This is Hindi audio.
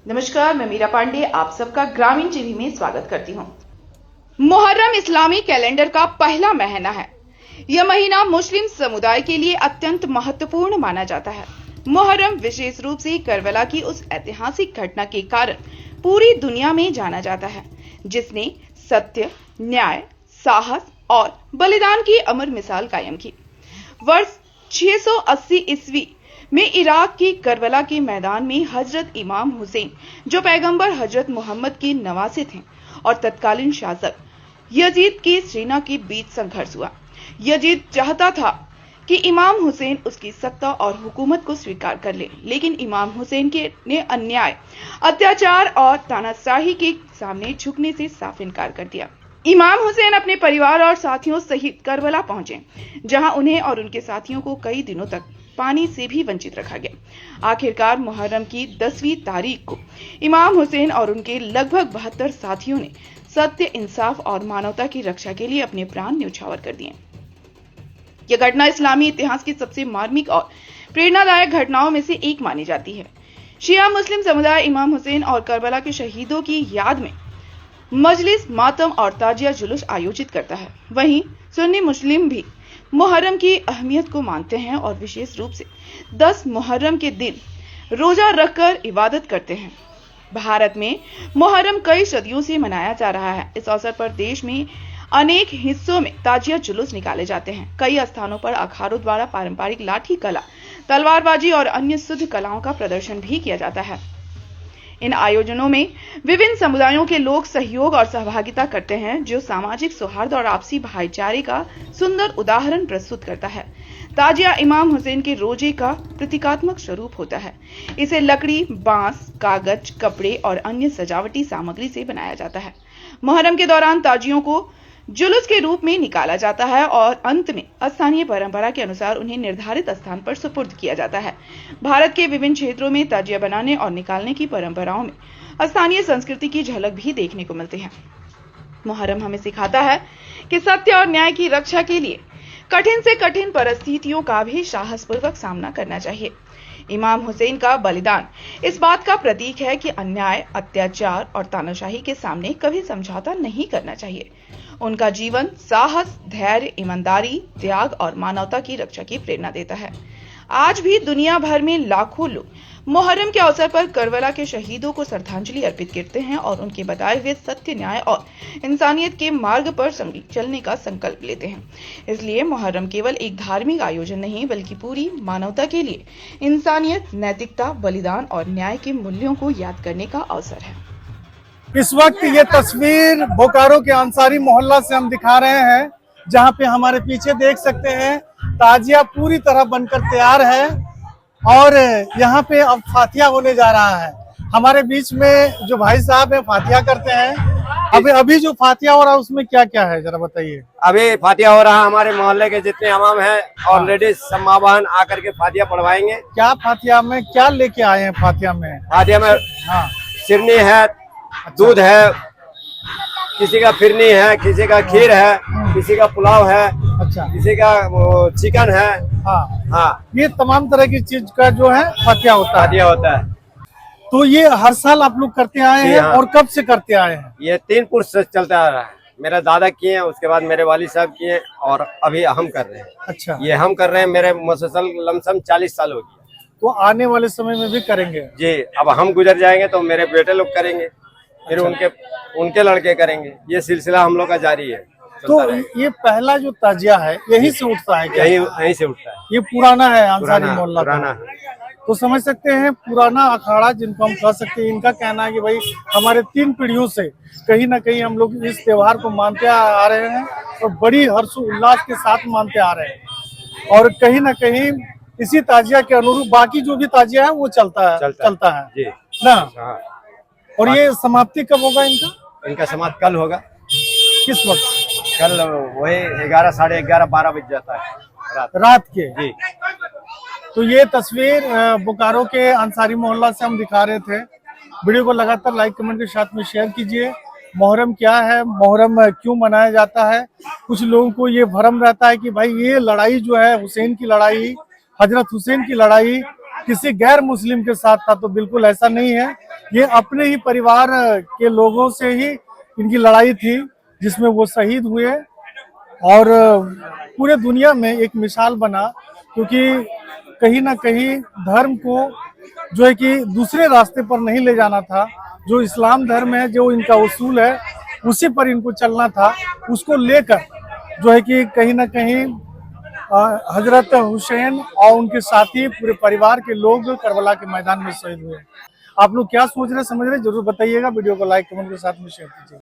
नमस्कार, मैं मीरा पांडे आप सबका ग्रामीण टीवी में स्वागत करती हूं। मुहर्रम इस्लामी कैलेंडर का पहला महीना है। यह महीना मुस्लिम समुदाय के लिए अत्यंत महत्वपूर्ण माना जाता है। मुहर्रम विशेष रूप से करबला की उस ऐतिहासिक घटना के कारण पूरी दुनिया में जाना जाता है, जिसने सत्य, न्याय, साहस और बलिदान की अमर मिसाल कायम की। वर्ष 680 ईस्वी में इराक की करबला के मैदान में हजरत इमाम हुसैन, जो पैगंबर हजरत मोहम्मद के नवासे थे, और तत्कालीन शासक यजीद के सेना के बीच संघर्ष हुआ। यजीद चाहता था कि इमाम हुसैन उसकी सत्ता और हुकूमत को स्वीकार कर ले, लेकिन इमाम हुसैन ने अन्याय, अत्याचार और तानाशाही के सामने झुकने से साफ इनकार कर दिया। इमाम हुसैन अपने परिवार और साथियों सहित करबला पहुंचे, जहां उन्हें और उनके साथियों को कई दिनों तक पानी से भी वंचित रखा गया। आखिरकार मुहर्रम की 10वीं तारीख को इमाम हुसैन और उनके लगभग 72 साथियों ने सत्य, इंसाफ और मानवता की रक्षा के लिए अपने प्राण न्यौछावर कर दिए। यह घटना इस्लामी इतिहास की सबसे मार्मिक और प्रेरणादायक घटनाओं में से एक मानी जाती है। शिया मुस्लिम समुदाय इमाम हुसैन और करबला के शहीदों की याद में मजलिस, मातम और ताजिया जुलूस आयोजित करता है। वहीं सुन्नी मुस्लिम भी मुहर्रम की अहमियत को मानते हैं और विशेष रूप से 10 मुहर्रम के दिन रोजा रखकर इबादत करते हैं। भारत में मुहर्रम कई सदियों से मनाया जा रहा है। इस अवसर पर देश में अनेक हिस्सों में ताजिया जुलूस निकाले जाते हैं। कई स्थानों पर अखाड़ों द्वारा पारंपरिक लाठी कला, तलवारबाजी और अन्य शुद्ध कलाओं का प्रदर्शन भी किया जाता है। इन आयोजनों में विभिन्न समुदायों के लोग सहयोग और सहभागिता करते हैं, जो सामाजिक सौहार्द और आपसी भाईचारे का सुंदर उदाहरण प्रस्तुत करता है। ताजिया इमाम हुसैन के रोजे का प्रतीकात्मक स्वरूप होता है। इसे लकड़ी, बांस, कागज, कपड़े और अन्य सजावटी सामग्री से बनाया जाता है। मुहर्रम के दौरान ताजियों को जुलूस के रूप में निकाला जाता है और अंत में स्थानीय परंपरा के अनुसार उन्हें निर्धारित स्थान पर सुपुर्द किया जाता है। भारत के विभिन्न क्षेत्रों में ताजिया बनाने और निकालने की परंपराओं में स्थानीय संस्कृति की झलक भी देखने को मिलती है। मुहर्रम हमें सिखाता है कि सत्य और न्याय की रक्षा के लिए कठिन से कठिन परिस्थितियों का भी साहसपूर्वक सामना करना चाहिए। इमाम हुसैन का बलिदान इस बात का प्रतीक है कि अन्याय, अत्याचार और तानाशाही के सामने कभी समझौता नहीं करना चाहिए। उनका जीवन साहस, धैर्य, ईमानदारी, त्याग और मानवता की रक्षा की प्रेरणा देता है। आज भी दुनिया भर में लाखों लोग मुहर्रम के अवसर पर करबला के शहीदों को श्रद्धांजलि अर्पित करते हैं और उनके बताए हुए सत्य, न्याय और इंसानियत के मार्ग पर चलने का संकल्प लेते हैं। इसलिए मुहर्रम केवल एक धार्मिक आयोजन नहीं, बल्कि पूरी मानवता के लिए इंसानियत, नैतिकता, बलिदान और न्याय के मूल्यों को याद करने का अवसर है। इस वक्त ये तस्वीर बोकारो के अंसारी मोहल्ला से हम दिखा रहे हैं, जहां पे हमारे पीछे देख सकते हैं ताजिया पूरी तरह बनकर तैयार है और यहाँ पे अब फातिया होने जा रहा है। हमारे बीच में जो भाई साहब है फातिया करते हैं। अभी जो फातिया हो रहा है उसमें क्या क्या है, जरा बताइए। अभी फातिया हो रहा है, हमारे मोहल्ले के जितने इमाम हैं और लेडीज सब माँ बहन आकर के फातिया पढ़वाएंगे। क्या फातिया में क्या लेके आए हैं? फातिया में हाँ, सिरनी है, दूध है, किसी का फिरनी है, किसी का खीर है, किसी का पुलाव है, अच्छा, किसी का चिकन है। हाँ, ये तमाम तरह की चीज का जो है फातिया होता है। तो ये हर साल आप लोग करते आए हैं? और कब से करते आए हैं? ये 3 पुरुष से चलता आ रहा है। मेरे दादा किए हैं, उसके बाद मेरे वाली साहब किए और अभी हम कर रहे हैं। अच्छा, ये हम कर रहे हैं। मेरे मुसलसल लमसम 40 साल हो गया। तो आने वाले समय में भी करेंगे जी। अब हम गुजर जाएंगे तो मेरे बेटे लोग करेंगे, फिर उनके लड़के करेंगे। ये सिलसिला हम लोग का जारी है। तो ये पहला जो ताजिया है यही से उठता है क्या? यहीं से उठता है। ये पुराना है अंसारी मोहल्ला पुराना है। तो समझ सकते हैं पुराना अखाड़ा जिनको हम कह सकते हैं। इनका कहना है कि भाई हमारे 3 पीढ़ियों से कहीं ना कहीं हम लोग इस त्योहार को मानते आ रहे हैं और बड़ी हर्षोल्लास के साथ मानते आ रहे हैं। और कहीं ना कहीं इसी ताजिया के अनुरूप बाकी जो भी ताजिया है वो चलता है जी ना। हाँ। और ये समाप्ति कब होगा इनका समाप्ति कल होगा। किस वक्त? कल वही 11, साढ़े 11, 12 बज जाता है रात के। जी। तो ये तस्वीर बोकारो के अंसारी मोहल्ला से हम दिखा रहे थे। वीडियो को लगातार लाइक, कमेंट के साथ में शेयर कीजिए। मुहर्रम क्या है, मुहर्रम क्यों मनाया जाता है? कुछ लोगों को ये भ्रम रहता है कि भाई ये लड़ाई जो है हुसैन की लड़ाई, हजरत हुसैन की लड़ाई किसी गैर मुस्लिम के साथ था, तो बिल्कुल ऐसा नहीं है। ये अपने ही परिवार के लोगों से ही इनकी लड़ाई थी जिसमें वो शहीद हुए और पूरे दुनिया में एक मिसाल बना, क्योंकि कहीं ना कहीं धर्म को जो है कि दूसरे रास्ते पर नहीं ले जाना था। जो इस्लाम धर्म है, जो इनका उसूल है, उसी पर इनको चलना था। उसको लेकर जो है कि कहीं ना कहीं हजरत हुसैन और उनके साथी पूरे परिवार के लोग करबला के मैदान में शहीद हुए। आप लोग क्या सोच रहे समझ रहे जरूर बताइएगा। वीडियो को लाइक कमेंट के साथ में शेयर कीजिए।